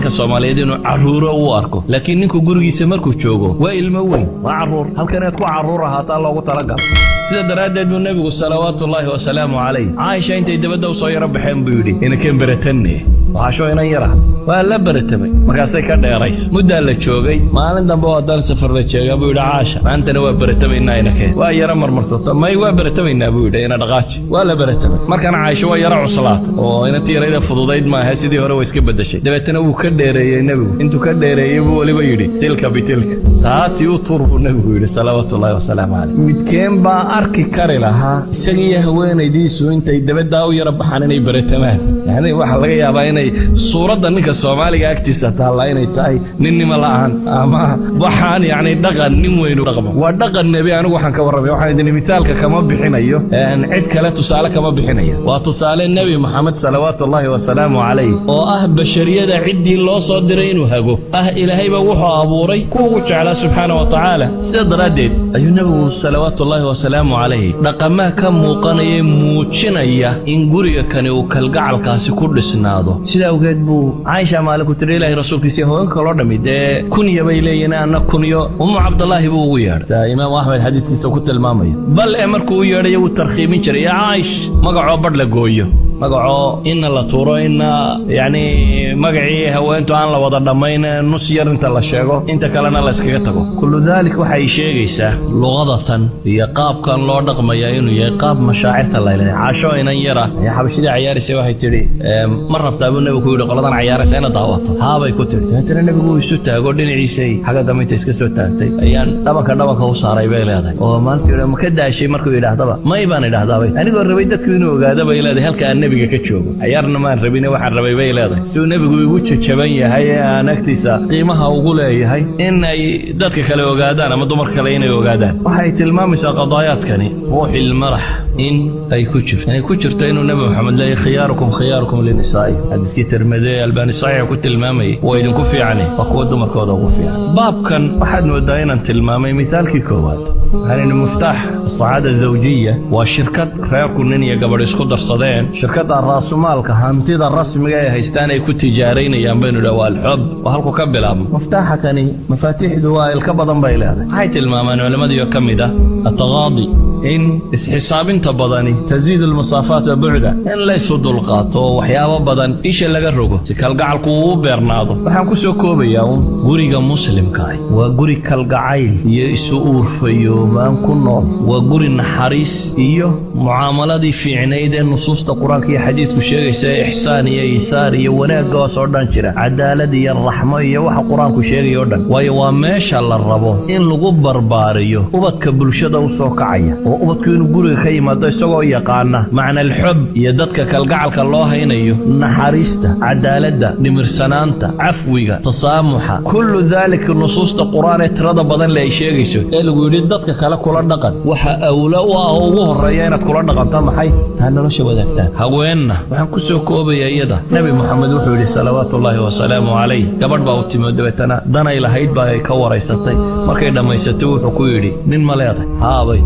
ninka Soomaaliyeed inuu caruuro u arko laakiin ninku gurigiisa markuu joogo waa ilmo weyn waa caruur halkan aad ku caruur ahaataa loogu talagal sida daraadeed uu nabigu salawaatullaahi wa salaamu alayhi Aisha intay dabada u soo yara baxeen buu yiri inakeen baratanne waxaasho inaan yara waa la baratamay markaasay ka dheerays muddo la joogay maalin dambe oo dal safar la joogay buu yiri Aisha maantana waa baratamayna inakeen waa yara marmarsato may waa baratamayna buu yiri ina dhaqaaji waa la baratamay markana Aisha waa yara cuslaat oo ina tiirayda fududayd ma aha sidii hore way iska bedeshay dabeetana uu ka dheereeyay nabigu intuu ka dheereeyay buu waliba yiri tilka bitilka taati u turbu nabigu yiri salawaatullaahi wa salaamu alayhi midkeen baa arki kari lahaa isaga haweenaydiisu intay dabada u yara baxaan inay baratamaan yani waxa laga yaabaa inay suurada ninka Soomaaliga agtiisa taala inay tahay ninnima la'aan ama waxaan yani dhaqan nin weyn u dhaqmo waa dhaqan nabi anigu waxaan ka warramay waxaan idin misaalka kama bixinayo cid kale tusaale kama bixinayo waa tusaale nabi Muhammad salawaatullaahi wa salaamu alayhi oo ah bashariyada cidii loo soo diray inuu hago ilaahayba wuxuu abuuray kuwa jecel subhanahu wa ta'ala sida daraadeed ayuu nabigu salawaatullaahi wa salaamu alayhi dhaqama ka muuqanaya muujinaya in guriga kani uu kalgacalkaasi ku dhisnaado sida awgeed buu Aisha maaliku tiri Ilaahay rasuulkiisa hooyanka loo dhamidee kunya bay leeyeen ana kunyo Abdullaahi buu ugu yeedhay Imaam Ahmed xadiiskiisa ku tilmaamay bal markuu u yeedhay uu tarxiimin jiray ya Aisha magaco bad la gooyo magaco in la tuuro in yani magacii haweentu aan la wada dhamayn nus yar inta la sheego inta kalena la iskaga tago kullu dalik waxay sheegaysaa luqadatan iyo qaabkan loo dhaqmayaa inuu yahay qaab mashaacirta la ilaalinayo Aisha inan yara ay xabashida ciyaaraysa waxay tiri mar rabtaa buu nabigu yiri qoladan ciyaaraysa ina daawato haabay ku tiri tan nabigu isu taago dhinaciisay xaga dambeynta iska soo taagtay ayaan dhabanka u saaray bay leedahay oo maanta ma ka daashay markuu yiraahdaba may baan idhaahdaa anigoo rabay dadku inuu ogaado bay leedahay halka nabiga ka joogo ciyaarna ma rabina waxaan rabay bay leedahay soo nabigu igu jajaban yahay aan agtiisa qiimaha ugu leeyahay in ay dadka kale ogaadaan ama dumar kale inay ogaadaan waxay tilmaamaysaa qadaayaadkani ruuxil marax in ay ku jirto inuu nabi Muhammad leeyahay khiyaarukum linisaa'i hadiiskii Tirmidhi Albani saxiix ku tilmaamay waa idinku fiican waa kuwa dumarkooda ugu fiican baabkan waxaad moodaa inaan tilmaamay misaalkii koowaad يعني مفتاح السعادة الزوجية وشركة reerku nin iyo gabadh isku darsadeen shirkada raasumaalka hantida rasmiga ee haystaan ay ku tijaaraynayaan baynu dhawaal xub oo halku ka bilaabo muftaxa kani mafaatixdu waa ilka badan bay leedahay waxay tilmaamaan culimadii kamida ataqaadi in isxisaabinta badani taziid almasaafaat wa bu'da in la isu dulqaato waxyaabo badan isha laga rogo si kalgacalku uu beernaado waxaan ku soo koobayaa guriga muslimka ah waa guri kalgacayl iyo isu uurfayo baan ku nool waa guri naxariis iyo muaamaladii fiicneyd ee nusuusta quraanka iyo xadiisku sheegaysa ihsaan iyo isaar iyo wanaag oo soo dhan jira cadaalad iyo raxmo iyo waxa quraanku sheegayo dhan waayo waa meesha la rabo in lagu barbaariyo ubadka bulshada u soo kacaya oo ubadku inuu guriga ka yimaado isagoo yaqaana macna al-hub iyo dadka kalgacalka loo haynayo naxariista cadaaladda nimirsanaanta afwiga tasaamuxa kullu dhalika nusuusta quraan ee tirada badan la sheegayso ee lagu yiri dadka kala kula dhaqan waxa awla u ah ugu horeeya inaad kula dhaqanto maxay taa nolosha wadaagtaan haweenna waxaan ku soo koobayaa iyada nabi Muhammad wuxuu yiri salawaatullaahi wa salaamu alayhi gabadh baa u timid dabeetana danay lahayd baa ay ka wareysatay markay dhamaysatay wuxuu ku yiri nin ma leedahay haabay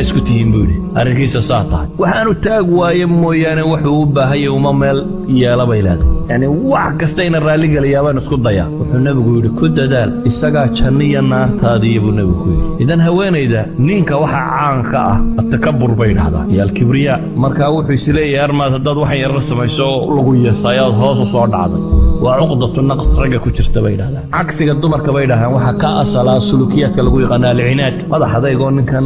isku tihiin buu arrinkiisa saatahay waxaanu taag waaye mooyaane wuxuu u baahay uma meel yeelaba ilaad yani wax kasta in raali galiyaabaan isku daya wuxuu nabigu yiri ku dadaal isaga janniya naartaadii buu nabigu yiri idan haweenayda ninka waxa caan ka ah atakabbur bay dhahdaa iyo alkibriya marka wuxuu isleeyahay armaad dad wax yar samayso lagu yeesayaad hoos u soo dhacday waa cuqdatu naqs raga ku jirta bay dhahdaa cagsiga dumarka bay dhahaan waxa ka asala sulukiyaadka lagu yaqaan al-inaad madaxdaygo ninkan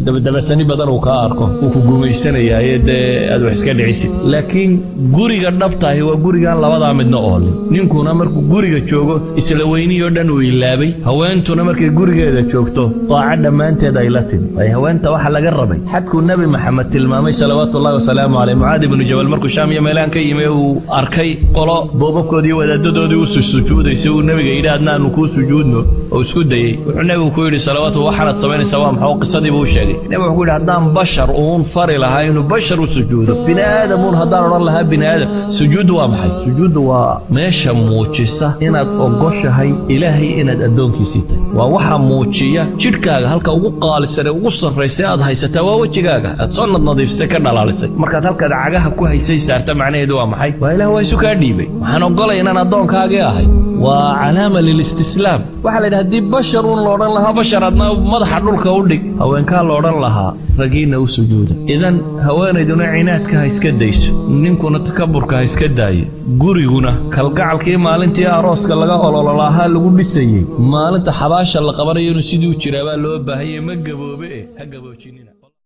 dabadabasani badan uu ka arko uu ku guumaysanaya ayade aad wax iska dhicisid laakiin guriga dhabtahay waa gurigan labada midna ool ninkuna markuu guriga joogo isla weyniyo dhan uu ilaabay haweentuna markay gurigeeda joogto taaca dhamaanteed ay la timi ay haweenta waxa laga rabay xadku nabi maxamed tilmaamay salawaatullaahi wa salaamu alayhi mucaad ibn jabal markuu shaam iyo meelaan ka yimay uu arkay qolo boobabkoodii wadaadadoodii u sujuudaysay uu nabiga yiraahdo aanu ku sujuudno oo isku dayay wuxuu nabigu ku yiri salawaatu waxaad sameynaysaa waa maxay qisadii buu sheegay nabigu wuxuu yiri hadaan bashar uun fari lahaa inuu bashar u sujuudo binaadamun hadaan oran lahaa binaadam sujuud waa maxay sujuud waa meesha muujisa inaad ogoshahay ilaahay inaad adoonkiisa tahay waa waxa muujiya jidhkaaga halka ugu qaalisan ugu sarreysay aad haysataa waa wajigaaga aad soo nadiifsay ka dhalaalisay markaad halka cagaha ku haysay saarta macnaheedu waa maxay waa ilaahay waa isu ka dhiibay waxaan ogolay ogolay inaan addoonkaagii ahay waa calaama lilistislaam waxaa la yidhaha haddii bashar un loodhan lahaa bashar adna madaxa dhulka u dhig haweenkaa loodhan lahaa raggiinna u sujuuda idan haweenayduna cinaadka ha iska dayso ninkuna takaburka ha iska daayo guriguna kalgacalkii maalintii arooska laga olololaahaa lagu dhisayey maalinta xabaasha la qabanayo inuu sidii u jiraabaa loo baahanyay ma gaboobe ha gaboojinina